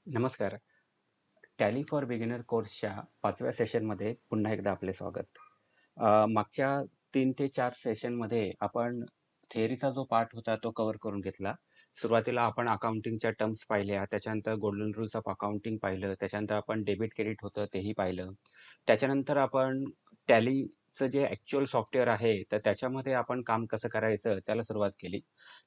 नमस्कार. Tally for beginner कोर्सच्या 5व्या सेशनमध्ये पुन्हा एकदा आपले स्वागत. मागच्या 3 ते 4 सेशनमध्ये आपण थिअरीचा जो पार्ट होता तो कव्हर करून घेतला. सुरुवातीला आपण अकाउंटिंगच्या टर्म्स पाहिल्या, त्याच्यानंतर गोल्डन रूल्स ऑफ अकाउंटिंग पाहिलं, त्याच्यानंतर आपण डेबिट क्रेडिट होतं तेही पाहिलं. त्याच्यानंतर आपण टॅलीचं जे ॲक्चुअल सॉफ्टवेअर आहे, तर त्याच्यामध्ये आपण काम कसं करायचं त्याला सुरुवात केली.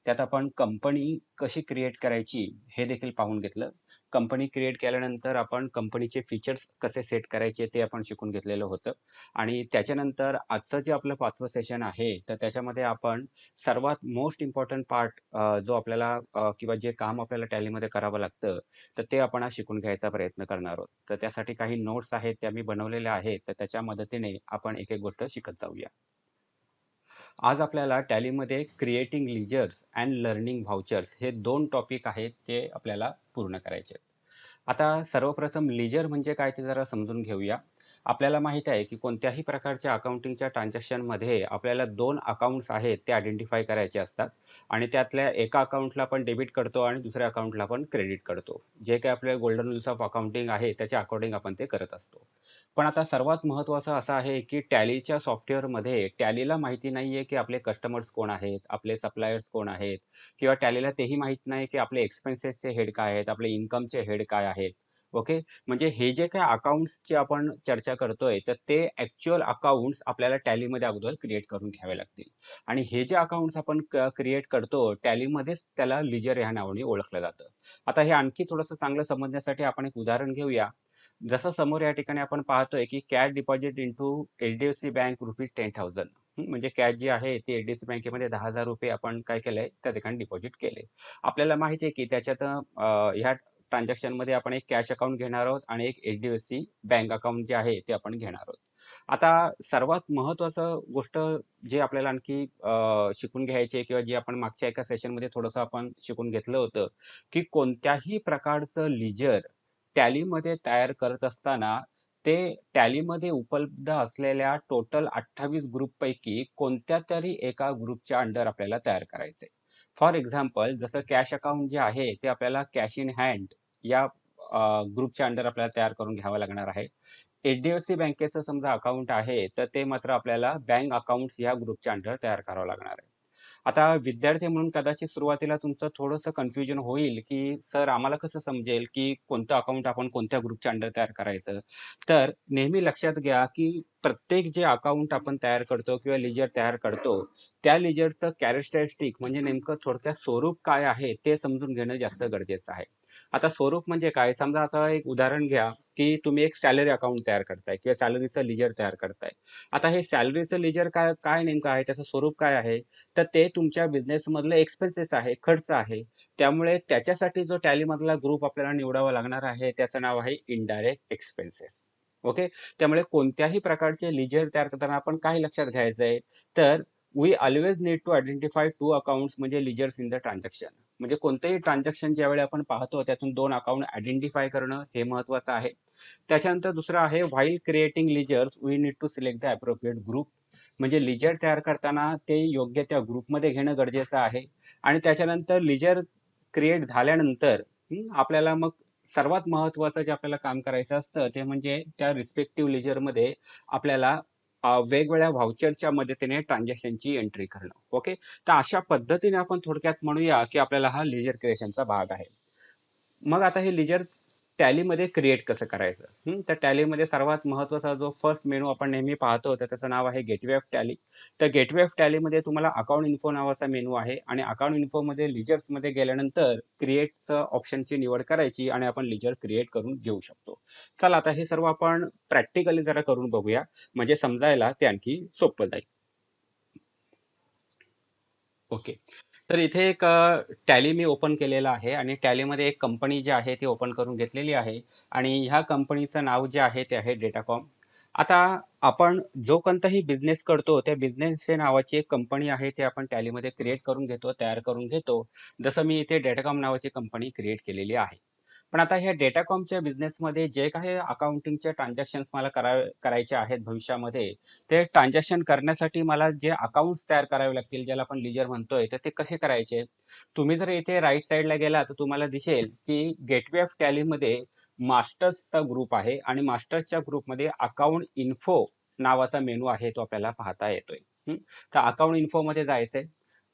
त्यात आपण कंपनी कशी क्रिएट करायची हे देखील पाहून घेतलं. कंपनी क्रिएट केल्यानंतर आपण कंपनीचे फीचर्स कसे सेट करायचे ते आपण शिकून घेतलेलं होतं आणि त्याच्यानंतर आजचं जे आपलं 5वं सेशन आहे तर त्याच्यामध्ये आपण सर्वात मोस्ट इम्पॉर्टंट पार्ट जो आपल्याला किंवा जे काम आपल्याला टॅलीमध्ये करावं लागतं तर ते आपण आज शिकून घ्यायचा प्रयत्न करणार आहोत. तर त्यासाठी काही नोट्स आहेत त्या मी बनवलेल्या आहेत तर त्याच्या मदतीने आपण एक एक गोष्ट शिकत जाऊया. आज आपल्याला टॅलीमध्ये क्रिएटिंग लिजर्स अँड लर्निंग व्हाउचर्स हे 2 टॉपिक आहेत जे आपल्याला पूर्ण करायचे आहेत. आता सर्वप्रथम लेजर म्हणजे काय ते जरा समजून घेऊया. आपल्याला माहित आहे की कोणत्याही प्रकारच्या अकाउंटिंगच्या ट्रान्झॅक्शनमध्ये आपल्याला 2 अकाउंट्स आहेत ते आयडेंटिफाय करायचे असतात आणि त्यातल्या एका अकाउंटला आपण डेबिट करतो आणि दुसऱ्या अकाउंटला आपण क्रेडिट करतो. जे काही आपले गोल्डन रूल्स ऑफ अकाउंटिंग आहे त्याच्या अकॉर्डिंग आपण ते करत असतो. पण आता सर्वात महत्त्वाचं असं आहे की टॅलीच्या सॉफ्टवेअरमध्ये टॅलीला माहिती नाहीये की आपले कस्टमर्स कोण आहेत, आपले सप्लायर्स कोण आहेत किंवा टॅलीला तेही माहित नाही की आपले एक्सपेन्सेसचे हेड काय आहेत, आपले इन्कमचे हेड काय आहेत. ओके. म्हणजे हे जे काही अकाउंट्सची आपण चर्चा करतोय तर ते ऍक्च्युअल अकाउंट्स आपल्याला टॅलीमध्ये अगोदर क्रिएट करून घ्यावे लागतील आणि हे जे अकाउंट्स आपण क्रिएट करतो टॅलीमध्येच त्याला लिजर ह्या नावाने ओळखलं जातं. आता हे आणखी थोडंसं चांगलं समजण्यासाठी आपण एक उदाहरण घेऊया. जसं समोर या ठिकाणी आपण पाहतोय की cash deposit into HDFC bank ₹10,000. म्हणजे कॅश जी आहे ती एचडीएफसी बँकेमध्ये ₹10,000 आपण काय केलंय त्या ठिकाणी डिपॉझिट केले. आपल्याला माहिती आहे की त्याच्यात ह्या ट्रान्झॅक्शन मध्ये आपण एक कॅश अकाउंट घेणार आहोत आणि एक एचडीएफसी बँक अकाउंट जे आहे ते आपण घेणार आहोत. आता सर्वात महत्वाचं गोष्ट जे आपल्याला आणखी शिकून घ्यायचे किंवा जे आपण मागच्या एका सेशन मध्ये थोडंसं आपण शिकून घेतलं होतं की कोणत्याही प्रकारचं लिजर टॅलीमध्ये तयार करत असताना ते टॅलीमध्ये उपलब्ध असलेल्या टोटल 28 ग्रुपपैकी कोणत्या तरी एका ग्रुपच्या अंडर आपल्याला तयार करायचे. फॉर एक्झाम्पल जसं कॅश अकाउंट जे आहे ते आपल्याला कॅश इन हँड या ग्रुपच्या अंडर आपल्याला तयार करून घ्यावं लागणार आहे. एचडीएफसी बँकेचं समजा अकाउंट आहे तर ते मात्र आपल्याला बँक अकाउंट या ग्रुपच्या अंडर तयार करावं लागणार आहे. आता विद्यार्थी म्हणून कदाचित सुरुवातीला तुमचं थोडंसं कन्फ्युजन होईल की सर आम्हाला कसं समजेल की कोणतं अकाउंट आपण कोणत्या ग्रुपच्या अंडर तयार करायचं. तर नेहमी लक्षात घ्या की प्रत्येक जे अकाउंट आपण तयार करतो किंवा लिजर तयार करतो त्या लिजरचं कॅरेक्टरिस्टिक म्हणजे नेमकं थोडक्यात स्वरूप काय आहे ते समजून घेणं जास्त गरजेचं आहे. आता स्वरूप म्हणजे काय, समजा आता एक उदाहरण घ्या की तुम्ही एक सॅलरी अकाउंट तयार करताय किंवा सॅलरीचं लिजर तयार करताय. आता हे सॅलरीचं लिजर काय काय नेमकं आहे, त्याचं स्वरूप काय आहे, तर ते तुमच्या बिझनेस मधलं एक्सपेन्सेस आहे, खर्च आहे. त्यामुळे त्याच्यासाठी जो टॅली मधला ग्रुप आपल्याला निवडावा लागणार आहे त्याचं नाव आहे इनडायरेक्ट एक्सपेन्सेस. ओके. त्यामुळे कोणत्याही प्रकारचे लिजर तयार करताना आपण काय लक्षात घ्यायचंय, तर we always need to identify two accounts म्हणजे लिजर्स इन द ट्रान्झॅक्शन. म्हणजे कोणतेही ट्रान्झॅक्शन ज्यावेळी आपण पाहतो त्यातून 2 अकाउंट आयडेंटिफाय करणं हे महत्वाचं आहे. त्याच्यानंतर दुसरं आहे while creating ledgers we need to select the appropriate group. म्हणजे लिजर तयार करताना ते योग्य त्या ग्रुपमध्ये घेणं गरजेचं आहे आणि त्याच्यानंतर लिजर क्रिएट झाल्यानंतर आपल्याला मग सर्वात महत्वाचं जे आपल्याला काम करायचं असतं ते म्हणजे त्या रिस्पेक्टिव्ह लिजरमध्ये आपल्याला वेगवेगळ्या व्हाउचरच्या मदतीने ट्रान्झॅक्शनची एंट्री करणं. ओके. तर अशा पद्धतीने आपण थोडक्यात म्हणूया की आपल्याला हा लिजर क्रिएशनचा भाग आहे. मग आता हे लिजर टॅलीमध्ये क्रिएट कसं करायचं. तर टॅलीमध्ये सर्वात महत्वाचा जो फर्स्ट मेनू आपण नेहमी पाहतो तर त्याचं नाव आहे गेटवे ऑफ टॅली. तर गेटवे ऑफ टॅलीमध्ये तुम्हाला अकाउंट इन्फो नावाचा मेनू आहे आणि अकाउंट इन्फो मध्ये लिजर्स मध्ये गेल्यानंतर क्रिएटचं ऑप्शनची निवड करायची आणि आपण लिजर क्रिएट करून घेऊ शकतो. चला आता हे सर्व आपण प्रॅक्टिकली जरा करून बघूया म्हणजे समजायला ते आणखी सोपं जाईल. ओके. तर इथे एक टॅली मी ओपन केलेला आहे आणि टॅलीमध्ये एक कंपनी जी आहे ती ओपन करून घेतलेली आहे आणि ह्या कंपनीचं नाव जे आहे ते आहे डेटाकॉम. आता आपण जो कोणताही बिझनेस करतो त्या बिझनेस हे नावाची एक कंपनी आहे ते आपण टॅलीमध्ये क्रिएट करून घेतो, तयार करून घेतो. जसं मी इथे डेटाकॉम नावाची कंपनी क्रिएट केलेली आहे. पण आता ह्या डेटाकॉमच्या बिझनेसमध्ये जे काही अकाउंटिंगचे ट्रान्झॅक्शन्स मला करायचे आहेत भविष्यामध्ये, ते ट्रान्झॅक्शन करण्यासाठी मला जे अकाउंट्स तयार करावे लागतील, ज्याला आपण लिजर म्हणतोय, तर ते कसे करायचे? तुम्ही जर इथे राईट साईडला गेला तर तुम्हाला दिसेल की गेटवे ऑफ टॅलीमध्ये मास्टर्सचा ग्रुप आहे आणि मास्टर्सच्या ग्रुपमध्ये अकाउंट इन्फो नावाचा मेनू आहे, तो आपल्याला पाहता येतोय. तर अकाउंट इन्फो मध्ये जायचंय.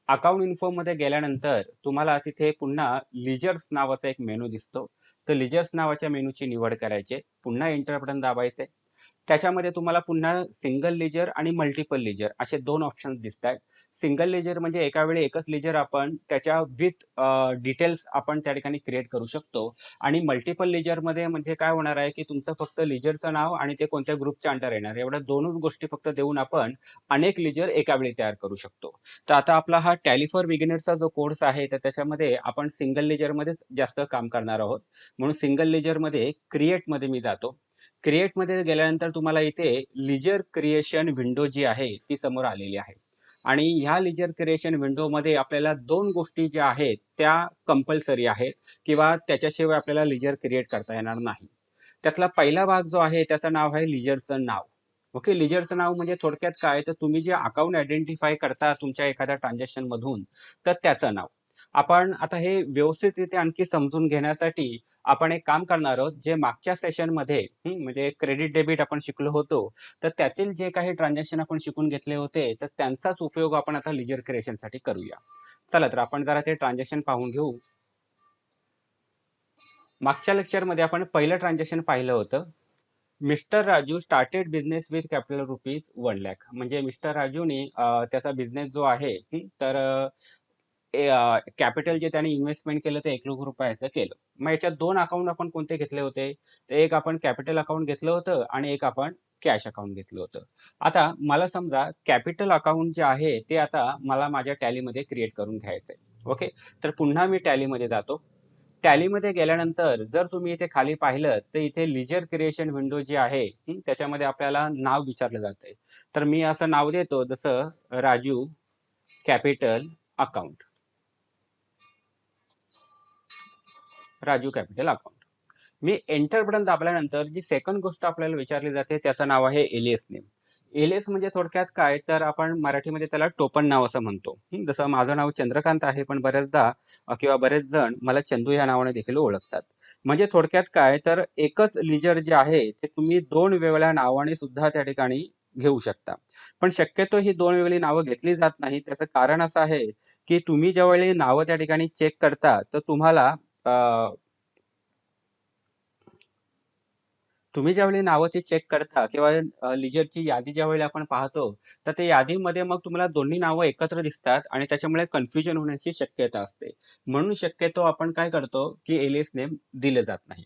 अकाउंट इन्फो मध्ये गेल्यानंतर तुम्हाला तिथे पुन्हा लिजर्स नावाचा एक मेनू दिसतो. तर लिजर्स नावाच्या मेनूची निवड करायची, पुन्हा एंटर बटन दाबायचे. त्याच्यामध्ये तुम्हाला पुन्हा सिंगल लेजर आणि मल्टिपल लेजर असे दोन ऑप्शन्स दिसतात. सिंगल लेजर म्हणजे एका वेळी एकच लेजर आपण त्याच्या विथ डिटेल्स आपण त्या ठिकाणी क्रिएट करू शकतो. आणि मल्टिपल लेजर मध्ये म्हणजे काय होणार आहे की तुमचं फक्त लेजरचं नाव आणि ते कोणत्या ग्रुपच्या अंडर येणार, एवढ्या दोनच गोष्टी फक्त देऊन आपण अनेक लेजर एका वेळी तयार करू शकतो. तर आता आपला हा टॅली फॉर बिगिनर्सचा जो कोर्स आहे, तर त्याच्यामध्ये आपण सिंगल लेजर मध्येच जास्त काम करणार आहोत. म्हणून सिंगल लेजर मध्ये क्रिएट मध्ये मी जातो. क्रिएट मध्ये गेल्यानंतर तुम्हाला इथे लिजर क्रिएशन विंडो जी आहे ती समोर आलेली आहे. आणि ह्या लिजर क्रिएशन विंडो मध्ये आपल्याला दोन गोष्टी ज्या आहेत त्या कंपल्सरी आहेत, किंवा त्याच्याशिवाय आपल्याला लिजर क्रिएट करता येणार नाही. त्यातला पहिला भाग जो आहे त्याचं नाव आहे लिजरचं नाव. ओके, लिजरचं नाव म्हणजे थोडक्यात काय, तर तुम्ही जे अकाउंट आयडेंटिफाय करता तुमच्या एखाद्या ट्रान्झॅक्शन मधून, तर त्याचं नाव. आपण आता हे व्यवस्थितरित्या आणखी समजून घेण्यासाठी आपण एक काम करणार आहोत, जे मागच्या सेशन मध्ये म्हणजे क्रेडिट डेबिट आपण शिकलो होतो, तर त्यातील जे काही ट्रान्झॅक्शन आपण शिकून घेतले होते, तर त्यांचाच उपयोग आपण आता लिजर क्रिएशन साठी करूया. चला तर आपण जरा ते ट्रान्झॅक्शन पाहून घेऊ. मागच्या लेक्चर मध्ये आपण पहिलं ट्रान्झॅक्शन पाहिलं होतं. Mister Raju started business with capital ₹1 lakh. म्हणजे मिस्टर राजूने त्याचा बिझनेस जो आहे, तर कॅपिटल जे त्यांनी इन्व्हेस्टमेंट केलं ते ₹1 लाख केलं. मग याच्यात दोन अकाउंट आपण कोणते घेतले होते, तर एक आपण कॅपिटल अकाउंट घेतलं होतं आणि एक आपण कॅश अकाउंट घेतलं होतं. आता मला समजा कॅपिटल अकाउंट जे आहे ते आता मला माझ्या टॅलीमध्ये क्रिएट करून घ्यायचंय. ओके, तर पुन्हा मी टॅलीमध्ये जातो. टॅलीमध्ये गेल्यानंतर जर तुम्ही इथे खाली पाहिलं तर इथे लिजर क्रिएशन विंडो जी आहे, त्याच्यामध्ये आपल्याला नाव विचारलं जातंय. तर मी असं नाव देतो, जसं Raju capital account. Raju capital account. मी एंटर बटन दाबल्यानंतर जी सेकंड गोष्ट आपल्याला विचारली जाते त्याचं नाव आहे एलियस नेम. एलियस म्हणजे थोडक्यात काय, तर आपण मराठीमध्ये त्याला टोपण नाव असं म्हणतो. जसं माझं नाव चंद्रकांत आहे, पण बऱ्याचदा किंवा बरेच जण मला चंदू या नावाने देखील ओळखतात. म्हणजे थोडक्यात काय, तर एकच लिजर जे आहे ते तुम्ही दोन वेगवेगळ्या नावाने सुद्धा त्या ठिकाणी घेऊ शकता. पण शक्यतो ही दोन वेगळी नावं घेतली जात नाही. त्याचं कारण असं आहे की तुम्ही ज्यावेळी नावं त्या ठिकाणी चेक करता, तर तुम्हाला तुम्ही ज्यावेळी नावं ती चेक करता किंवा लिजरची यादी ज्यावेळी आपण पाहतो, तर त्या यादीमध्ये मग तुम्हाला दोन्ही नावं एकत्र दिसतात आणि त्याच्यामुळे कन्फ्युजन होण्याची शक्यता असते. म्हणून शक्यतो आपण काय करतो की एलियस नेम दिले जात नाही.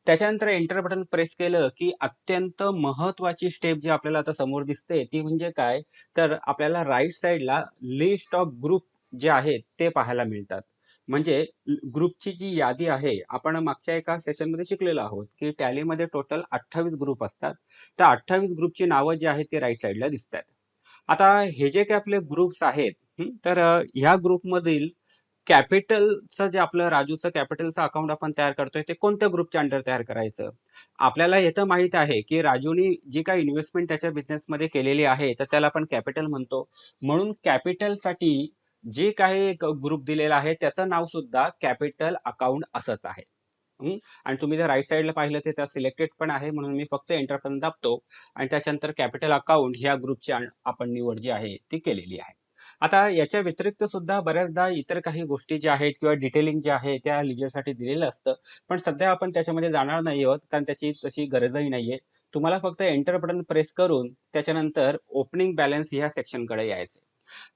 त्याच्यानंतर एंटर बटन प्रेस केलं की अत्यंत महत्वाची स्टेप जी आपल्याला आता समोर दिसते ती म्हणजे काय, तर आपल्याला राईट साईडला लिस्ट ऑफ ग्रुप जे आहेत ते पाहायला मिळतात. म्हणजे ग्रुपची जी यादी आहे, आपण मागच्या एका सेशनमध्ये शिकलेलो आहोत की टॅलीमध्ये टोटल 28 ग्रुप असतात. त्या 28 ग्रुपची नावं जी आहेत ती राईट साईडला दिसतात. आता हे जे काही आपले ग्रुप्स आहेत, तर ह्या ग्रुपमधील कॅपिटलचं जे आपलं राजूचं कॅपिटलचं अकाउंट आपण तयार करतोय ते कोणत्या ग्रुपच्या अंडर तयार करायचं. आपल्याला हे तर माहित आहे की राजूनी जी काही इन्व्हेस्टमेंट त्याच्या बिझनेसमध्ये केलेली आहे, तर त्याला आपण कॅपिटल म्हणतो. म्हणून कॅपिटलसाठी जे काही ग्रुप दिलेला आहे त्याचं नाव सुद्धा कॅपिटल अकाउंट असंच आहे. आणि तुम्ही जर राईट साईडला पाहिलं तर त्या सिलेक्टेड पण आहे, म्हणून मी फक्त एंटर बटन दाबतो आणि त्याच्यानंतर कॅपिटल अकाउंट ह्या ग्रुपची आपण निवड जी आहे ती केलेली आहे. आता याच्या व्यतिरिक्त सुद्धा बऱ्याचदा इतर काही गोष्टी ज्या आहेत किंवा डिटेलिंग जे आहे त्या लिजरसाठी दिलेलं असतं, पण सध्या आपण त्याच्यामध्ये जाणार नाही आहोत कारण त्याची तशी गरजही नाहीये. तुम्हाला फक्त एंटर बटन प्रेस करून त्याच्यानंतर ओपनिंग बॅलन्स ह्या सेक्शनकडे यायचे.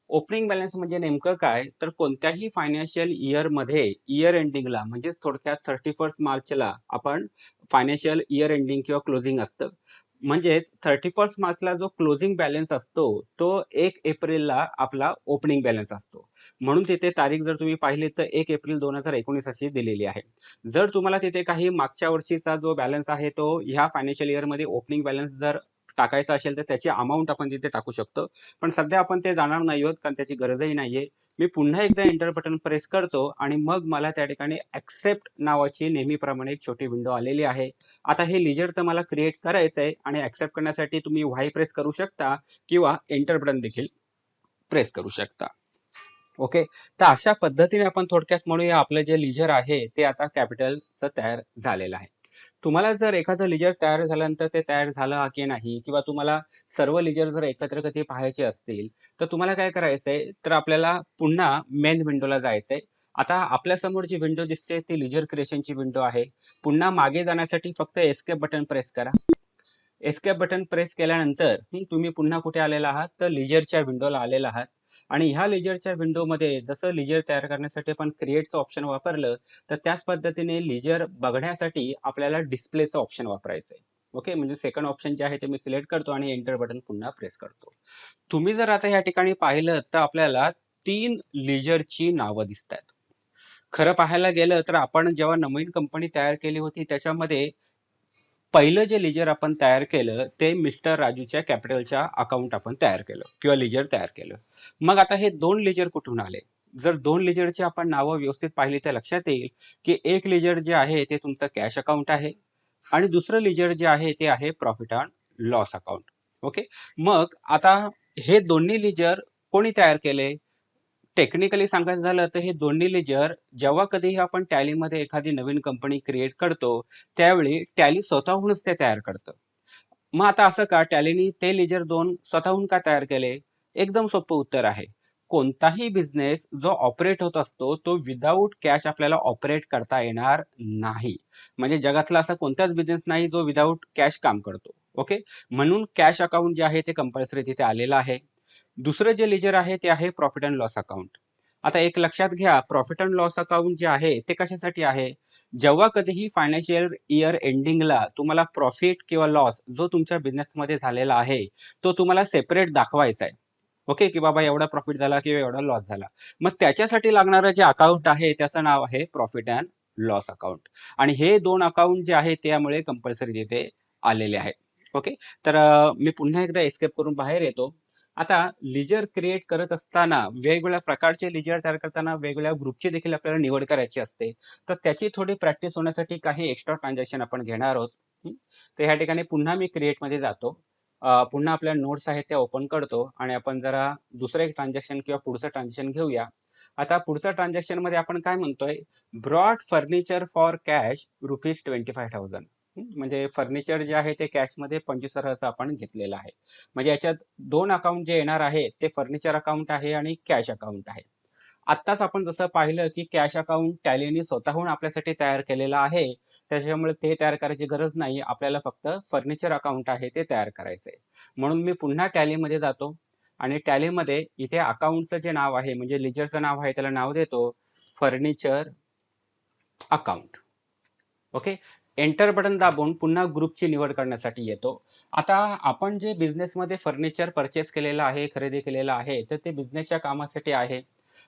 ओपनिंग बॅलन्स म्हणजे नेमकं काय, तर कोणत्याही फायनान्शियल इयर मध्ये इयर एंडिंगला म्हणजे थोडक्यात 31 मार्चला आपण फायनान्शियल इयर एंडिंग किंवा क्लोजिंग असतं. म्हणजेच 31 मार्चला जो क्लोजिंग बॅलन्स असतो तो 1 एप्रिलला आपला ओपनिंग बॅलन्स असतो. म्हणून तिथे तारीख जर तुम्ही पाहिली तर 1 एप्रिल 2019 अशी दिलेली आहे. जर तुम्हाला तिथे काही मागच्या वर्षीचा जो बॅलन्स आहे तो ह्या फायनान्शियल इयर मध्ये ओपनिंग बॅलन्स जर टाकायचा असेल तर त्याची अमाऊंट आपण तिथे टाकू शकतो. पण सध्या आपण ते जाणार नाही आहोत कारण त्याची गरजही नाहीये. मी पुन्हा एकदा एंटर बटन प्रेस करतो आणि मग मला त्या ठिकाणी ऍक्सेप्ट नावाची नेहमीप्रमाणे एक छोटी विंडो आलेली आहे. आता हे लिजर तर मला क्रिएट करायचं आहे आणि ऍक्सेप्ट करण्यासाठी तुम्ही वाय प्रेस करू शकता किंवा एंटर बटन देखील प्रेस करू शकता. ओके, तर अशा पद्धतीने आपण थोडक्यात म्हणूया आपलं जे लिजर आहे ते आता कॅपिटलचं तयार झालेलं आहे. तुम्हाला जर एखादं लिजर तयार झाल्यानंतर ते तयार झालं की नाही किंवा तुम्हाला सर्व लिजर जर एकत्र कधी पाहायचे असतील तर तुम्हाला काय करायचंय, तर आपल्याला पुन्हा मेन विंडोला जायचंय. आता आपल्यासमोर जी विंडो दिसते ती लिजर क्रिएशनची विंडो आहे. पुन्हा मागे जाण्यासाठी फक्त एस्केप बटन प्रेस करा. एस्केप बटन प्रेस केल्यानंतर तुम्ही पुन्हा कुठे आलेला आहात, तर लिजरच्या विंडोला आलेला आहात. आणि ह्या लिजरच्या विंडोमध्ये जसं लिजर तयार करण्यासाठी आपण क्रिएटचं ऑप्शन वापरलं, तर त्याच पद्धतीने लिजर बघण्यासाठी आपल्याला डिस्प्लेचं ऑप्शन वापरायचं आहे. ओके, म्हणजे सेकंड ऑप्शन जे आहे ते मी सिलेक्ट करतो आणि एंटर बटन पुन्हा प्रेस करतो. तुम्ही जर आता या ठिकाणी पाहिलं तर आपल्याला 3 लिजरची नावं दिसत आहेत. खरं पाहायला गेलं तर आपण जेव्हा नवीन कंपनी तयार केली होती त्याच्यामध्ये पहिलं जे लिजर आपण तयार केलं ते मिस्टर राजूच्या कॅपिटलच्या अकाउंट आपण तयार केलं किंवा लिजर तयार केलं. मग आता हे 2 लिजर कुठून आले? जर 2 लिजरची आपण नावं व्यवस्थित पाहिली तर लक्षात येईल की एक लिजर जे आहे ते तुमचं कॅश अकाउंट आहे आणि दुसरं लिजर जे आहे ते आहे profit and loss account. Okay, मग आता हे दोन्ही लिजर कोणी तयार केले? टेक्निकली सांगायचं झालं तर हे दोन्ही लेजर जेव्हा कधीही आपण टॅलीमध्ये एखादी नवीन कंपनी क्रिएट करतो त्यावेळी टॅली स्वतःहूनच ते तयार करतं. मग आता असं का टॅलीने ते लेजर 2 स्वतःहून का तयार केले? एकदम सोपं उत्तर आहे. कोणताही बिझनेस जो ऑपरेट होत असतो तो विदाऊट कॅश आपल्याला ऑपरेट करता येणार नाही. म्हणजे जगातला असा कोणताच बिझनेस नाही जो विदाऊट कॅश काम करतो. ओके, म्हणून कॅश अकाउंट जे आहे ते कंपल्सरी तिथे आलेलं आहे. दुसरं जे लेजर आहे ते आहे प्रॉफिट अँड लॉस अकाउंट. आता एक लक्षात घ्या, प्रॉफिट अँड लॉस अकाउंट जे आहे ते कशासाठी आहे? जेव्हा कधीही फायनान्शियल इयर एंडिंगला तुम्हाला प्रॉफिट किंवा लॉस जो तुमच्या बिझनेसमध्ये झालेला आहे तो तुम्हाला सेपरेट दाखवायचा आहे. ओके, की बाबा एवढा प्रॉफिट झाला किंवा एवढा लॉस झाला. मग त्याच्यासाठी लागणारं जे अकाउंट आहे त्याचं नाव आहे प्रॉफिट अँड लॉस अकाउंट. आणि हे 2 अकाउंट जे आहे त्यामुळे कंपल्सरी तिथे आलेले आहे. ओके, तर मी पुन्हा एकदा एस्केप करून बाहेर येतो. आता लिजर क्रिएट करत असताना वेगवेगळ्या प्रकारचे लिजर तयार करताना वेगवेगळ्या ग्रुपची देखील आपल्याला निवड करायची असते. तर त्याची थोडी प्रॅक्टिस होण्यासाठी काही एक्स्ट्रा ट्रान्झॅक्शन आपण घेणार आहोत. तर ह्या ठिकाणी पुन्हा मी क्रिएटमध्ये जातो. पुन्हा आपल्या नोट्स आहेत त्या ओपन करतो आणि आपण जरा दुसरं एक ट्रान्झॅक्शन किंवा पुढचं ट्रान्झॅक्शन घेऊया. आता पुढच्या ट्रान्झॅक्शन मध्ये आपण काय म्हणतोय, ब्रॉड फर्निचर फॉर कॅश ₹25,000. म्हणजे फर्निचर जे आहे ते कॅशमध्ये 25,000 आपण घेतलेलं आहे. म्हणजे याच्यात 2 अकाउंट जे येणार आहे ते फर्निचर अकाउंट आहे आणि कॅश अकाउंट आहे. आत्ताच आपण जसं पाहिलं की कॅश अकाउंट टॅलीने स्वतःहून आपल्यासाठी तयार केलेलं आहे, त्याच्यामुळे ते तयार करायची गरज नाही. आपल्याला फक्त फर्निचर अकाउंट आहे ते तयार करायचंय. म्हणून मी पुन्हा टॅलीमध्ये जातो आणि टॅलीमध्ये इथे अकाउंटचं जे नाव आहे म्हणजे लिजरचं नाव आहे त्याला नाव देतो furniture account. Okay, enter button दाबून पुन्हा ग्रुपची निवड करण्यासाठी येतो. आता आपण जे बिझनेसमध्ये फर्निचर परचेस केलेलं आहे, खरेदी केलेलं आहे, तर ते बिझनेसच्या कामासाठी आहे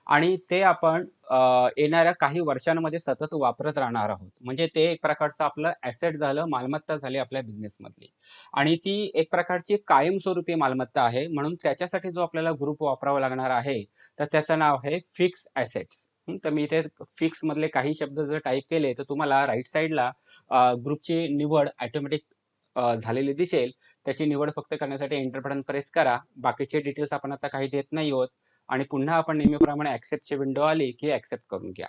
आणि ते आपण येणाऱ्या काही वर्षांमध्ये सतत वापरत राहणार आहोत. म्हणजे ते एक प्रकारचं आपलं ऍसेट झालं, मालमत्ता झाली आपल्या बिझनेसमधली आणि ती एक प्रकारची कायमस्वरूपी मालमत्ता आहे. म्हणून त्याच्यासाठी जो आपल्याला ग्रुप वापरावा लागणार आहे तर त्याचं नाव आहे फिक्स ऍसेट्स. तर मी इथे फिक्स मधले काही शब्द जर टाईप केले तर तुम्हाला राईट साईडला ग्रुपची निवड ऑटोमॅटिक झालेली दिसेल. त्याची निवड फक्त करण्यासाठी एंटर बटन प्रेस करा. बाकीचे डिटेल्स आपण आता काही देत नाही आहोत आणि पुन्हा आपण नेहमीप्रमाणे ऍक्सेप्टची विंडो आली की ऍक्सेप्ट करून घ्या.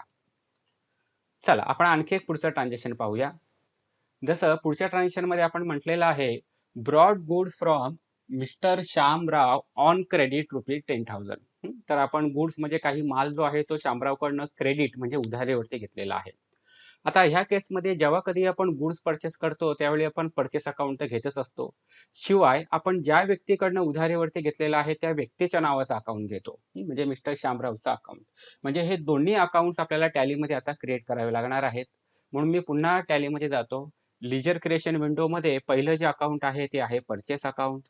चला आपण आणखी एक पुढचं ट्रान्झॅक्शन पाहूया. जसं पुढच्या ट्रान्झॅक्शन मध्ये आपण म्हटलेलं आहे brought goods from mister Shyamrao on credit ₹10,000. तर आपण गुड्स म्हणजे काही माल जो आहे तो श्यामरावकडनं क्रेडिट म्हणजे उधारीवरती घेतलेला आहे. आता ह्या केसमध्ये जेव्हा कधी आपण गुड्स परचेस करतो त्यावेळी आपण परचेस अकाउंट तर घेतच असतो. शिवाय आपण ज्या व्यक्तीकडनं उधारीवरती घेतलेला आहे त्या व्यक्तीच्या नावाचा अकाउंट घेतो. म्हणजे मिस्टर श्यामरावचा अकाउंट. म्हणजे हे दोन्ही अकाउंट्स आपल्याला टॅलीमध्ये आता क्रिएट करावे लागणार आहेत. म्हणून मी पुन्हा टॅलीमध्ये जातो. लिजर क्रिएशन विंडोमध्ये पहिलं जे अकाउंट आहे ते आहे परचेस अकाउंट.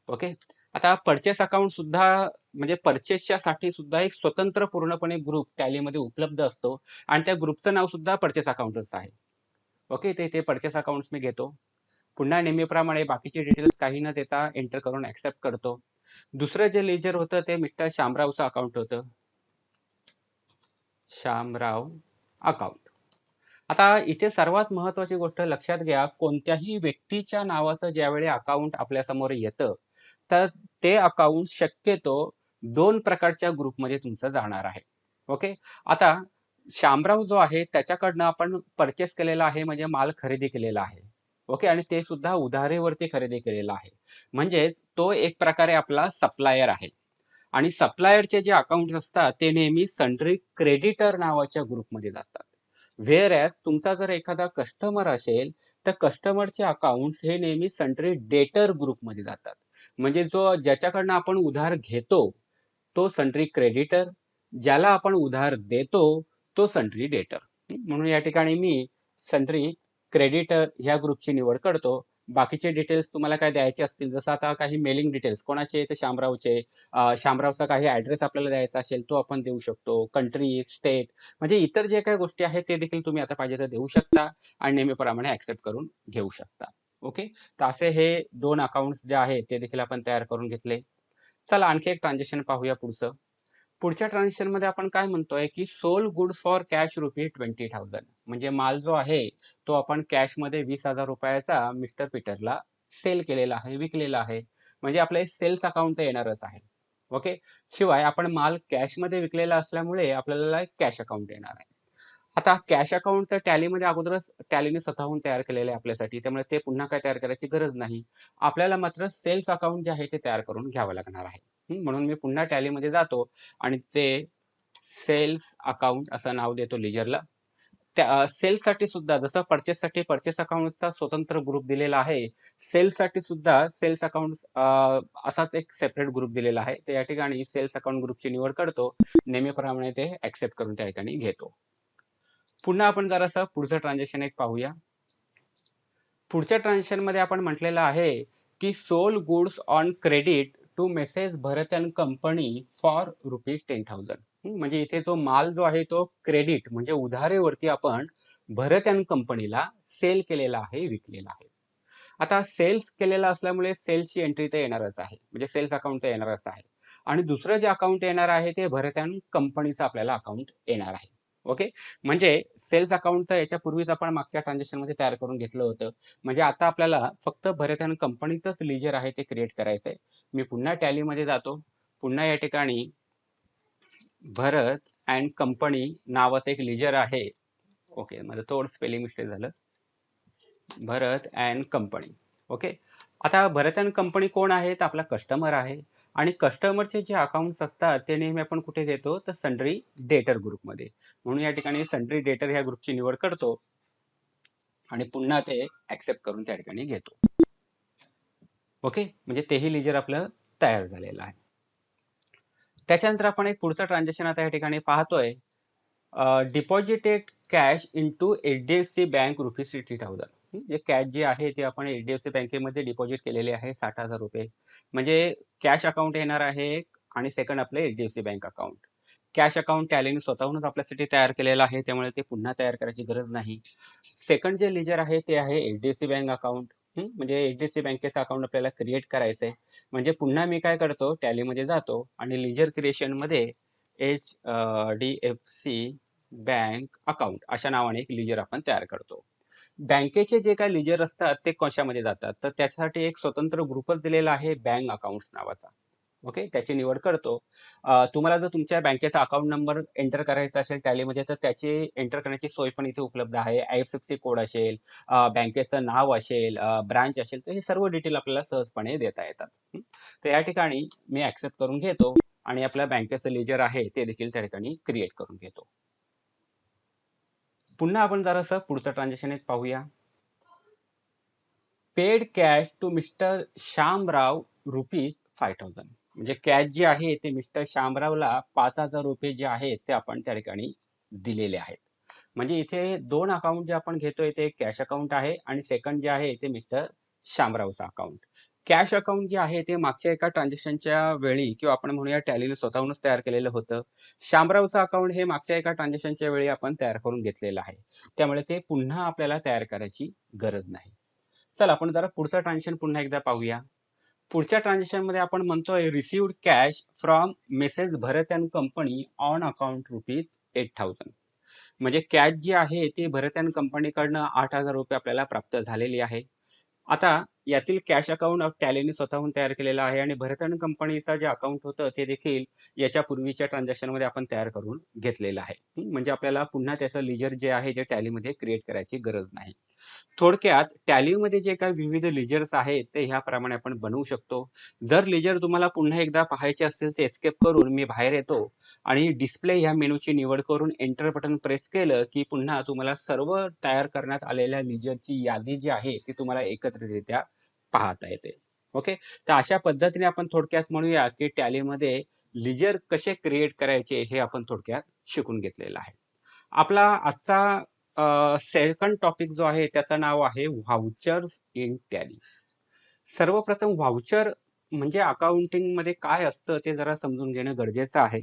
ओके, आता परचेस अकाउंट सुद्धा म्हणजे परचेसच्या साठी सुद्धा एक स्वतंत्र पूर्णपणे ग्रुप टॅलीमध्ये उपलब्ध असतो आणि त्या ग्रुपचं नाव सुद्धा परचेस अकाउंटच आहे. ओके, ते परचेस अकाउंट मी घेतो. पुन्हा नेहमीप्रमाणे बाकीचे डिटेल्स काही न देता एंटर करून ऍक्सेप्ट करतो. दुसरं जे लेजर होतं ते मिस्टर शामरावचं अकाउंट होतं. शामराव अकाउंट. आता इथे सर्वात महत्वाची गोष्ट लक्षात घ्या, कोणत्याही व्यक्तीच्या नावाचं ज्यावेळी अकाउंट आपल्या समोर येतं, तर ते अकाउंट शक्यतो दोन प्रकारच्या ग्रुपमध्ये तुमचं जाणार आहे. ओके. आता शामराव जो आहे त्याच्याकडनं आपण परचेस केलेला आहे, म्हणजे माल खरेदी केलेला आहे. ओके. आणि ते सुद्धा उधारीवरती खरेदी केलेला आहे. म्हणजेच तो एक प्रकारे आपला सप्लायर आहे. आणि सप्लायरचे जे अकाउंट असतात ते नेहमी सन्ड्री क्रेडिटर नावाच्या ग्रुपमध्ये जातात. व्हेअर ॲज तुमचा जर एखादा कस्टमर असेल तर कस्टमरचे अकाउंट्स हे नेहमी सन्ड्री डेटर ग्रुपमध्ये जातात. म्हणजे ज्याच्याकडनं आपण उधार घेतो तो सन्ड्री क्रेडिटर, ज्याला आपण उधार देतो तो सन्ड्री डेटर. म्हणून या ठिकाणी मी सन्ड्री क्रेडिटर ह्या ग्रुपची निवड करतो. बाकीचे डिटेल्स तुम्हाला काय द्यायचे असतील, जसं आता काही मेलिंग डिटेल्स कोणाचे, ते शामरावचे. शामरावचा काही ऍड्रेस आपल्याला द्यायचा असेल तो आपण देऊ शकतो. कंट्री, स्टेट, म्हणजे इतर जे काही गोष्टी आहेत ते देखील तुम्ही आता पाहिजे तर देऊ शकता आणि नेहमीप्रमाणे ऍक्सेप्ट करून घेऊ शकता. ओके. तर असे हे दोन अकाउंट्स जे आहेत ते देखील आपण तयार करून घेतले. चला आणखी एक ट्रान्झॅक्शन पाहूया पुढचं. पुढच्या ट्रान्झॅक्शन मध्ये आपण काय म्हणतोय की सोल गुड फॉर कॅश ₹20,000. म्हणजे माल जो आहे तो आपण कॅश मध्ये ₹20,000 मिस्टर पीटरला सेल केलेला आहे, विकलेला आहे. म्हणजे आपलं सेल्स अकाउंट येणारच आहे. ओके. शिवाय आपण माल कॅश मध्ये विकलेला असल्यामुळे आपल्याला कॅश अकाउंट येणार आहे. आता कॅश अकाउंट तर टॅलीमध्ये अगोदरच टॅलीने स्वतःहून तयार केलेले आहे आपल्यासाठी, त्यामुळे ते पुन्हा काय तयार करायची गरज नाही. आपल्याला मात्र सेल्स अकाउंट जे आहे ते तयार करून घ्यावं लागणार आहे. म्हणून मी पुन्हा टॅलीमध्ये जातो आणि ते सेल्स अकाउंट असं नाव देतो लिजरला. त्या सेल्ससाठी सुद्धा जसं परचेससाठी परचेस अकाउंटचा स्वतंत्र ग्रुप दिलेला आहे, सेल्ससाठी सुद्धा सेल्स अकाउंट असाच एक सेपरेट ग्रुप दिलेला आहे. तर या ठिकाणी सेल्स अकाउंट ग्रुपची निवड करतो. नेहमीप्रमाणे ते ऍक्सेप्ट करून त्या ठिकाणी घेतो. पुन्हा आपण जरासं पुढचं ट्रान्झॅक्शन एक पाहूया. पुढच्या ट्रान्झॅक्शन मध्ये आपण म्हटलेलं आहे की sold goods on credit to messrs Bharat and company for ₹10,000. म्हणजे इथे जो माल जो आहे तो क्रेडिट म्हणजे उधारेवरती आपण भरत अँड कंपनीला सेल केलेला आहे, विकलेला आहे. आता सेल्स केलेला असल्यामुळे सेल्सची एंट्री तर येणारच आहे, म्हणजे सेल्स अकाउंट तर येणारच आहे. आणि दुसरं जे अकाउंट येणार आहे ते भरत अँड कंपनीचं आपल्याला अकाउंट येणार आहे. ओके. म्हणजे सेल्स अकाउंट तर याच्या पूर्वीच आपण मागच्या ट्रान्झॅक्शन मध्ये तयार करून घेतलं होतं. म्हणजे आता आपल्याला फक्त भरत अँड कंपनीचंच लिजर आहे ते क्रिएट करायचंय. मी पुन्हा टॅलीमध्ये जातो. पुन्हा या ठिकाणी भरत अँड कंपनी नावाचं एक लिजर आहे. ओके, माझं थोडं स्पेलिंग मिस्टेक झालं. भरत अँड कंपनी. ओके. आता भरत अँड कंपनी कोण आहे, तर आपला कस्टमर आहे. आणि कस्टमरचे जे अकाउंट्स असतात ते नेहमी आपण कुठे घेतो, तर सन्ड्री डेटर ग्रुपमध्ये. म्हणून या ठिकाणी सन्ड्री डेटर ह्या ग्रुपची निवड करतो आणि पुन्हा ते ऍक्सेप्ट करून त्या ठिकाणी घेतो. ओके. म्हणजे तेही लिजर आपलं तयार झालेलं आहे. त्याच्यानंतर आपण एक पुढचं ट्रान्झॅक्शन आता या ठिकाणी पाहतोय. Deposited cash into HDFC bank ₹60,000. जे कॅश जे आहे ते आपण HDFC बँकेमध्ये डिपॉझिट केलेले आहे ₹60,000. म्हणजे कॅश अकाउंट येणार आहे आणि सेकंड आपले HDFC bank account. Cash account टॅलीने स्वतःहूनच आपल्यासाठी तयार केलेलं आहे, त्यामुळे ते पुन्हा तयार करायची गरज नाही. सेकंड जे लिजर आहे ते आहे HDFC बँक अकाउंट. म्हणजे HDFC बँकेचं अकाउंट आपल्याला क्रिएट करायचंय. म्हणजे पुन्हा मी काय करतो, टॅलीमध्ये जातो आणि लिजर क्रिएशन मध्ये HDFC बँक अकाउंट अशा नावाने एक लिजर आपण तयार करतो. बँकेचे जे काही लिजर असतात ते कशामध्ये जातात, तर त्यासाठी एक स्वतंत्र ग्रुपच दिलेला आहे बँक अकाउंट्स नावाचा. ओके. त्याची निवड करतो. तुम्हाला जर तुमच्या बँकेचा अकाउंट नंबर एंटर करायचा असेल टॅलीमध्ये तर त्याची एंटर करण्याची सोय पण इथे उपलब्ध आहे. IFSC कोड असेल, बँकेचं नाव असेल, ब्रांच असेल, तर हे सर्व डिटेल आपल्याला सहजपणे देता येतात. तर या ठिकाणी मी ऍक्सेप्ट करून घेतो आणि आपल्या बँकेचं लेजर आहे ते देखील त्या ठिकाणी क्रिएट करून घेतो. पुन्हा आपण जरासं पुढचं ट्रान्झॅक्शन एक पाहूया. Paid cash to mister Shyamrao ₹5,000. म्हणजे कॅश जी आहे ते मिस्टर श्यामरावला ₹5,000 जे आहेत ते आपण त्या ठिकाणी दिलेले आहेत. म्हणजे इथे दोन अकाउंट जे आपण घेतोय ते कॅश अकाउंट आहे आणि सेकंड जे आहे ते मिस्टर श्यामरावचं अकाउंट. कॅश अकाउंट जे आहे ते मागच्या एका ट्रान्झॅक्शनच्या वेळी किंवा आपण म्हणूया टॅलीने स्वतःहूनच तयार केलेलं होतं. श्यामरावचं अकाउंट हे मागच्या एका ट्रान्झॅक्शनच्या वेळी आपण तयार करून घेतलेलं आहे, त्यामुळे ते पुन्हा आपल्याला तयार करायची गरज नाही. चला आपण जरा पुढचं ट्रान्झॅक्शन पुन्हा एकदा पाहूया. पुढच्या ट्रान्झॅक्शन मध्ये आपण म्हणतोय received cash from Mrs Bharat and company on account ₹8,000. म्हणजे कॅश जी आहे ती भरत अँड कंपनीकडनं ₹8,000 आपल्याला प्राप्त झालेली आहे. आता यातील कॅश अकाउंट टॅलीने स्वतःहून तयार केलेला आहे आणि भरत अँड कंपनीचा जे अकाउंट होतं ते देखील याच्या पूर्वीच्या ट्रान्झॅक्शन मध्ये आपण तयार करून घेतलेलं आहे. म्हणजे आपल्याला पुन्हा त्याचं लिजर जे आहे जे टॅलीमध्ये क्रिएट करायची गरज नाही. थोडक्यात टॅलीमध्ये जे काही विविध लेजर्स आहेत ते ह्याप्रमाणे आपण बनवू शकतो. जर लेजर तुम्हाला पुन्हा एकदा पाहायचे असतील तर एस्केप करून मी बाहेर येतो आणि डिस्प्ले ह्या मेनूची निवड करून एंटर बटन प्रेस केलं की पुन्हा तुम्हाला सर्व तयार करण्यात आलेल्या लेजरची यादी जी आहे ती तुम्हाला एकत्रितरित्या पाहता येते. ओके, तर अशा पद्धतीने आपण थोडक्यात म्हणूया की टॅलीमध्ये लेजर कसे क्रिएट करायचे हे आपण थोडक्यात शिकून घेतलेलं आहे. आपला आजचा सेकंड टॉपिक जो आहे त्याचं नाव आहे व्हाउचर्स इन टॅली. सर्वप्रथम व्हाउचर म्हणजे अकाउंटिंग मध्ये काय असतं ते जरा समजून घेणं गरजेचं आहे.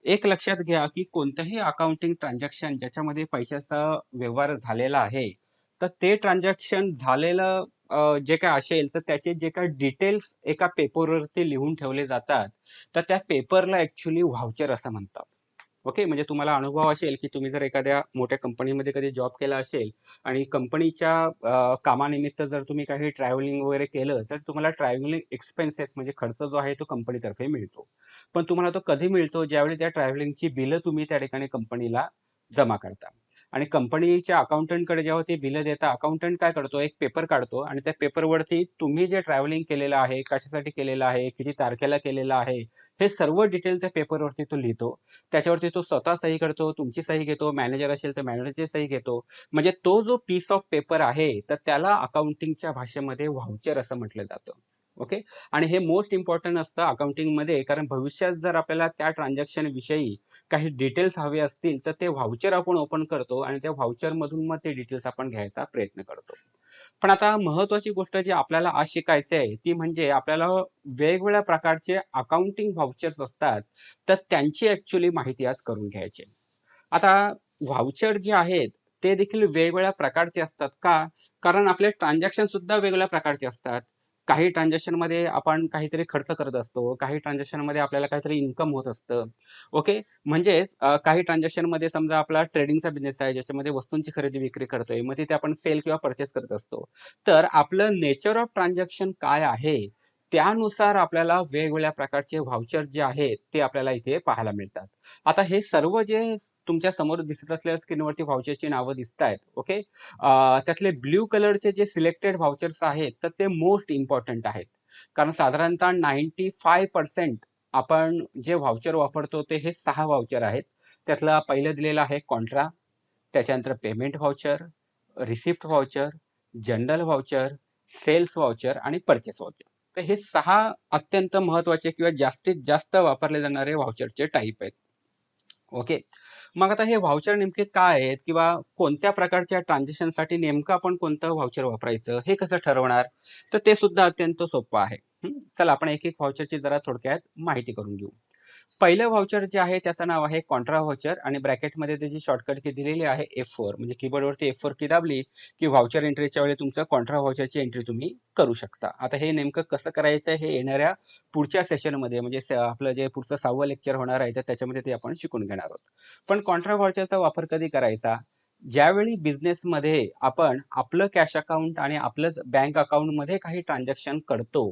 एक लक्षात घ्या की कोणतंही अकाउंटिंग ट्रान्झॅक्शन ज्याच्यामध्ये पैशाचा व्यवहार झालेला आहे तर ते ट्रान्झॅक्शन झालेलं जे काय असेल तर त्याचे जे काही डिटेल्स एका पेपरवरती लिहून ठेवले जातात तर त्या पेपरला ऍक्च्युली व्हाउचर असं म्हणतात. ओके, म्हणजे तुम्हाला अनुभव असेल की तुम्ही जर एखाद्या मोठ्या कंपनीमध्ये कधी जॉब केला असेल आणि कंपनीच्या कामानिमित्त जर तुम्ही काही ट्रॅव्हलिंग वगैरे केलं तर तुम्हाला ट्रॅव्हलिंग एक्सपेन्सेस म्हणजे खर्च जो आहे तो कंपनीतर्फे मिळतो. पण तुम्हाला तो कधी मिळतो ज्यावेळी त्या ट्रॅव्हलिंगची बिलं तुम्ही त्या ठिकाणी कंपनीला जमा करता आणि कंपनीच्या अकाउंटंटकडे जेव्हा ते बिलं देता अकाउंटंट काय करतो एक पेपर काढतो आणि त्या पेपरवरती तुम्ही जे ट्रॅव्हलिंग केलेलं आहे कशासाठी केलेलं आहे किती तारखेला केलेलं आहे हे सर्व डिटेल त्या पेपरवरती तो लिहितो. त्याच्यावरती तो स्वतः सही करतो, तुमची सही घेतो, मॅनेजर असेल तर मॅनेजरची सही घेतो. म्हणजे तो जो पीस ऑफ पेपर आहे तर त्याला अकाउंटिंगच्या भाषेमध्ये व्हाउचर असं म्हटलं जातं. ओके, आणि हे मोस्ट इम्पॉर्टंट असतं अकाउंटिंग मध्ये कारण भविष्यात जर आपल्याला त्या ट्रान्झॅक्शन विषयी काही डिटेल्स हवे असतील तर ते व्हाउचर आपण ओपन करतो आणि त्या व्हाउचर मधून मग ते डिटेल्स आपण घ्यायचा प्रयत्न करतो. पण आता महत्वाची गोष्ट जी आपल्याला आज शिकायची आहे ती म्हणजे आपल्याला वेगवेगळ्या प्रकारचे अकाउंटिंग व्हाउचर्स असतात तर त्यांची ऍक्च्युली माहिती आज करून घ्यायची आहे. आता व्हाउचर जे आहेत ते देखील वेगवेगळ्या प्रकारचे असतात का? कारण आपले ट्रान्झॅक्शन सुद्धा वेगवेगळ्या प्रकारचे असतात. काही ट्रान्झॅक्शन मध्ये आपण काहीतरी खर्च करत असतो, काही ट्रान्झॅक्शन मध्ये आपल्याला काहीतरी इन्कम होत असतं. ओके, म्हणजे काही ट्रान्झॅक्शन मध्ये समजा आपला ट्रेडिंगचा बिझनेस आहे ज्याच्यामध्ये वस्तूंची खरेदी विक्री करतोय मग तिथे आपण सेल किंवा परचेस करत असतो. तर आपलं नेचर ऑफ ट्रान्झॅक्शन काय आहे त्यानुसार आपल्याला वेगवेगळ्या प्रकारचे व्हाउचर जे आहेत ते आपल्याला इथे पाहायला मिळतात. आता हे सर्व जे तुमच्या समोर दिसत असलेल्या स्क्रीनवरती व्हाउचरची नावं दिसत आहेत. ओके, त्यातले ब्ल्यू कलरचे जे सिलेक्टेड व्हाउचर्स आहेत तर ते मोस्ट इम्पॉर्टंट आहेत. कारण साधारणतः 95% आपण जे व्हाउचर वापरतो ते हे 6 व्हाउचर आहेत. त्यातला पहिलं दिलेलं आहे कॉन्ट्रा, त्याच्यानंतर payment voucher, receipt voucher, journal voucher, sales voucher आणि परचेस व्हाउचर. तर हे 6 अत्यंत महत्वाचे किंवा जास्तीत जास्त वापरले जाणारे व्हाउचरचे टाईप आहेत. ओके, मग आता हे व्हाउचर नेमके काय आहेत किंवा कोणत्या प्रकारच्या ट्रान्झॅक्शनसाठी नेमकं आपण कोणतं व्हाउचर वापरायचं हे कसं ठरवणार तर ते सुद्धा अत्यंत सोपं आहे. चला आपण एक एक व्हाउचरची जरा थोडक्यात माहिती करून घेऊ. पहिलं व्हाउचर जे आहे त्याचं नाव आहे कॉन्ट्रा व्हाउचर आणि ब्रॅकेटमध्ये त्याची शॉर्टकट की दिलेली आहे F4 म्हणजे कीबोर्डवरती F4 की दाबली की व्हाउचर एंट्रीच्या वेळी तुमचं कॉन्ट्रा व्हाउचरची एंट्री तुम्ही करू शकता. आता हे नेमकं कसं करायचं हे येणाऱ्या पुढच्या सेशनमध्ये म्हणजे आपलं जे पुढचं 6वं लेक्चर होणार आहे तर त्याच्यामध्ये ते आपण शिकून घेणार आहोत. पण कॉन्ट्रा व्हाउचरचा वापर कधी करायचा? ज्यावेळी बिझनेसमध्ये आपण आपलं कॅश अकाउंट आणि आपलंच बँक अकाउंट मध्ये काही ट्रान्झॅक्शन करतो.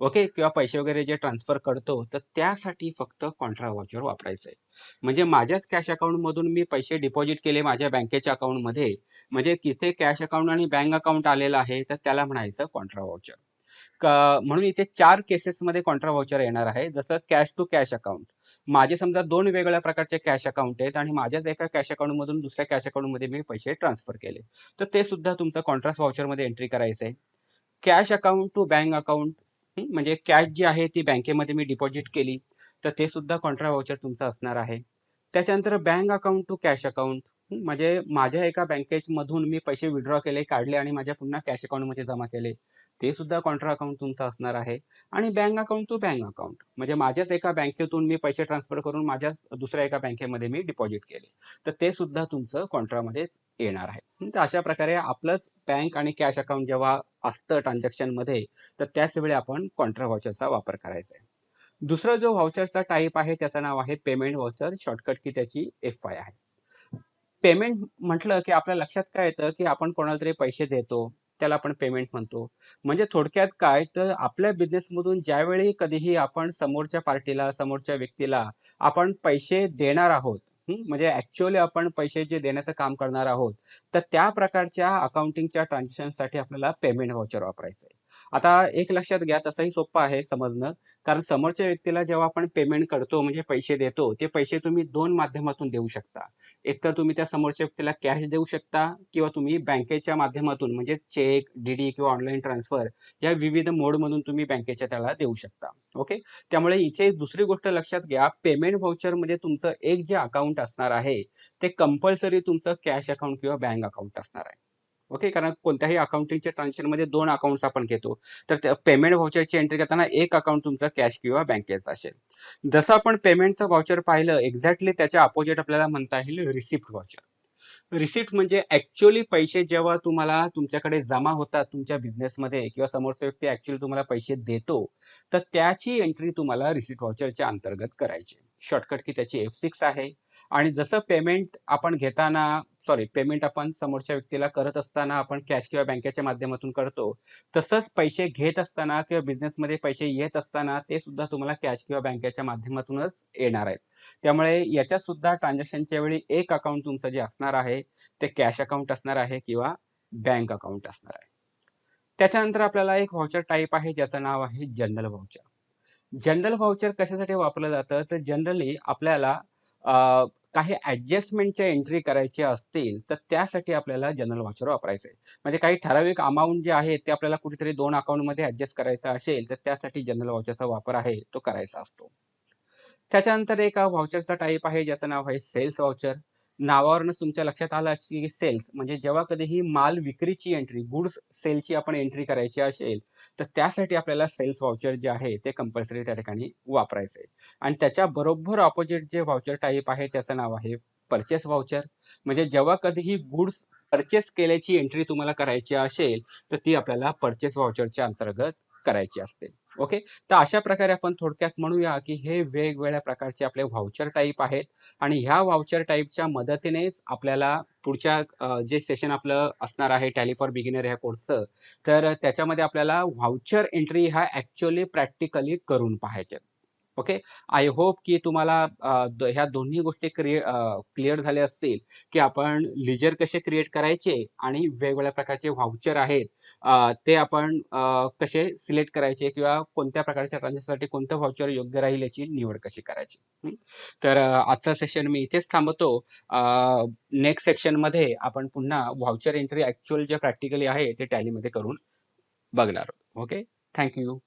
ओके, किंवा पैसे वगैरे जे ट्रान्सफर करतो तर त्यासाठी फक्त कॉन्ट्रा व्हाउचर वापरायचं आहे. म्हणजे माझ्याच कॅश अकाउंट मधून मी पैसे डिपॉझिट केले माझ्या बँकेच्या अकाउंट मध्ये म्हणजे तिथे कॅश अकाउंट आणि बँक अकाउंट आलेलं आहे तर त्याला म्हणायचं कॉन्ट्रा व्हाउचर. म्हणून इथे 4 केसेसमध्ये कॉन्ट्रा व्हाउचर येणार आहे. जसं कॅश टू कॅश अकाउंट. माझे समजा 2 वेगवेगळ्या प्रकारचे कॅश अकाउंट आहेत आणि माझ्याच एका कॅश अकाउंट मधून दुसऱ्या कॅश अकाउंट मध्ये मी पैसे ट्रान्सफर केले तर ते सुद्धा तुमचं कॉन्ट्रा व्हाउचर मध्ये एंट्री करायचं आहे. Cash account to bank account म्हणजे कॅश जी आहे ती बँकेमध्ये मी डिपॉझिट केली तर ते सुद्धा कॉन्ट्रा व्हाउचर तुमचं असणार आहे. त्याच्यानंतर bank account to cash account म्हणजे माझ्या एका बँकेमधून मी पैसे विथड्रॉ केले, काढले आणि माझ्या पुन्हा कॅश अकाउंटमध्ये जमा केले. ते सुद्धा कॉन्ट्रा अकाउंट तुमचं असणार आहे. आणि bank account to bank account म्हणजे माझ्याच एका बँकेतून मी पैसे ट्रान्सफर करून माझ्याच दुसऱ्या एका बँकेमध्ये मी डिपॉझिट केले. तर ते सुद्धा तुमचं कॉन्ट्रामध्येच येणार आहे. तर अशा प्रकारे आपलंच बँक आणि कॅश अकाउंट जेव्हा असतं ट्रान्झॅक्शनमध्ये, तर त्याच वेळी आपण कॉन्ट्रा व्हाउचरचा वापर करायचा आहे. दुसरा जो व्हाउचरचा टाईप आहे त्याचं नाव आहे पेमेंट व्हाउचर, शॉर्टकट की त्याची FI आहे. पेमेंट म्हटलं की आपल्या लक्षात काय येतं की आपण कोणाला तरी पैसे देतो, त्याला आपण पेमेंट म्हणतो. म्हणजे थोडक्यात काय तर आपल्या बिझनेसमधून ज्यावेळी कधीही आपण समोरच्या पार्टीला, समोरच्या व्यक्तीला आपण पैसे देणार आहोत, म्हणजे ऍक्च्युअली आपण पैसे जे देण्याचं काम करणार आहोत, तर त्या प्रकारच्या अकाउंटिंगच्या ट्रान्झॅक्शनसाठी आपल्याला पेमेंट व्हाउचर वापरायचं आहे. आता एक लक्षात घ्या, तसंही सोपं आहे समजणं. कारण समोरच्या व्यक्तीला जेव्हा आपण पेमेंट करतो म्हणजे पैसे देतो, ते पैसे तुम्ही दोन माध्यमातून देऊ शकता. एकतर तुम्ही त्या समोरच्या व्यक्तीला कॅश देऊ शकता किंवा तुम्ही बँकेच्या माध्यमातून म्हणजे चेक, DD किंवा ऑनलाईन ट्रान्सफर या विविध मोडमधून तुम्ही बँकेच्या त्याला देऊ शकता. ओके. त्यामुळे इथे दुसरी गोष्ट लक्षात घ्या, पेमेंट व्हाउचर मध्ये तुमचं एक जे अकाउंट असणार आहे ते कंपल्सरी तुमचं कॅश अकाउंट किंवा बँक अकाउंट असणार आहे. ओके. कारण कोणत्याही अकाउंटिंगच्या ट्रान्झॅक्शन मध्ये दोन अकाउंट्स आपण घेतो. तर पेमेंट व्हाउचरची एंट्री करताना एक अकाउंट तुमचं कॅश किंवा बँकेचं असेल. जसं आपण पेमेंटचं व्हाउचर पाहिलं, एक्झॅक्टली त्याच्या अपोजिट आपल्याला म्हणता येईल रिसिप्ट व्हाउचर. रिसिप्ट म्हणजे ऍक्च्युअली पैसे जेव्हा तुम्हाला तुमच्याकडे जमा होतात तुमच्या बिझनेसमध्ये किंवा समोरचा व्यक्ती ऍक्च्युअली तुम्हाला पैसे देतो, तर त्याची एंट्री तुम्हाला रिसिप्ट व्हाउचरच्या अंतर्गत करायची. शॉर्टकट की त्याची F6 आहे. आणि जसं पेमेंट आपण घेताना, सॉरी, पेमेंट आपण समोरच्या व्यक्तीला करत असताना आपण कॅश किंवा बँकेच्या माध्यमातून करतो, तसंच पैसे घेत असताना किंवा बिझनेसमध्ये पैसे येत असताना ते सुद्धा तुम्हाला कॅश किंवा बँकेच्या माध्यमातूनच येणार आहेत. त्यामुळे याच्यात सुद्धा ट्रान्झॅक्शनच्या वेळी एक अकाउंट तुमचं जे असणार आहे ते कॅश अकाउंट असणार आहे किंवा बँक अकाउंट असणार आहे. त्याच्यानंतर आपल्याला एक व्हाउचर टाईप आहे ज्याचं नाव आहे जनरल व्हाउचर. जनरल व्हाउचर कशासाठी वापरलं जातं तर जनरली आपल्याला अ, काही ऍडजस्टमेंटच्या एंट्री करायच्या असतील तर त्यासाठी आपल्याला जनरल व्हाउचर वापरायचं आहे. म्हणजे काही ठराविक अमाऊंट जे आहे ते आपल्याला कुठेतरी दोन अकाउंटमध्ये ऍडजस्ट करायचं असेल तर त्यासाठी जनरल व्हाउचरचा वापर आहे तो करायचा असतो. त्याच्यानंतर एक व्हाउचरचा टाईप आहे ज्याचं नाव आहे सेल्स व्हाउचर. नावावरूनच तुमच्या लक्षात आलं असेल की सेल्स म्हणजे जेव्हा कधीही माल विक्रीची एंट्री, गुड्स सेलची आपण एंट्री करायची असेल तर त्यासाठी आपल्याला सेल्स व्हाउचर जे आहे ते कंपल्सरी त्या ठिकाणी वापरायचं आहे. आणि त्याच्या बरोबर ऑपोजिट जे व्हाउचर टाईप आहे त्याचं नाव आहे परचेस व्हाउचर. म्हणजे जेव्हा कधीही गुड्स परचेस केल्याची एंट्री तुम्हाला करायची असेल तर ती आपल्याला परचेस व्हाउचरच्या अंतर्गत करायची असते. ओके. तर अशा प्रकारे आपण थोडक्यात म्हणूया की हे वेगवेगळ्या प्रकारचे आपले व्हाउचर टाईप आहेत. आणि ह्या व्हाउचर टाईपच्या मदतीनेच आपल्याला पुढच्या जे सेशन आपलं असणार आहे टॅली फॉर बिगिनर ह्या कोर्सचं, तर त्याच्यामध्ये आपल्याला व्हाउचर एंट्री ह्या ऍक्च्युअली प्रॅक्टिकली करून पाहायच्या. ओके. आय होप की तुम्हाला ह्या दोन्ही गोष्टी क्लिअर झाल्या असतील की आपण लिजर कसे क्रिएट करायचे आणि वेगवेगळ्या प्रकारचे व्हाउचर आहेत ते आपण कसे सिलेक्ट करायचे किंवा कोणत्या प्रकारच्या ट्रान्झॅक्शनसाठी कोणतं व्हाउचर योग्य राहील याची निवड कशी करायची. तर आजचा सेशन मी इथेच थांबवतो. नेक्स्ट सेक्शन मध्ये आपण पुन्हा व्हाउचर एंट्री ऍक्च्युअल जे प्रॅक्टिकली आहे ते टॅलीमध्ये करून बघणार आहोत. ओके. थँक्यू.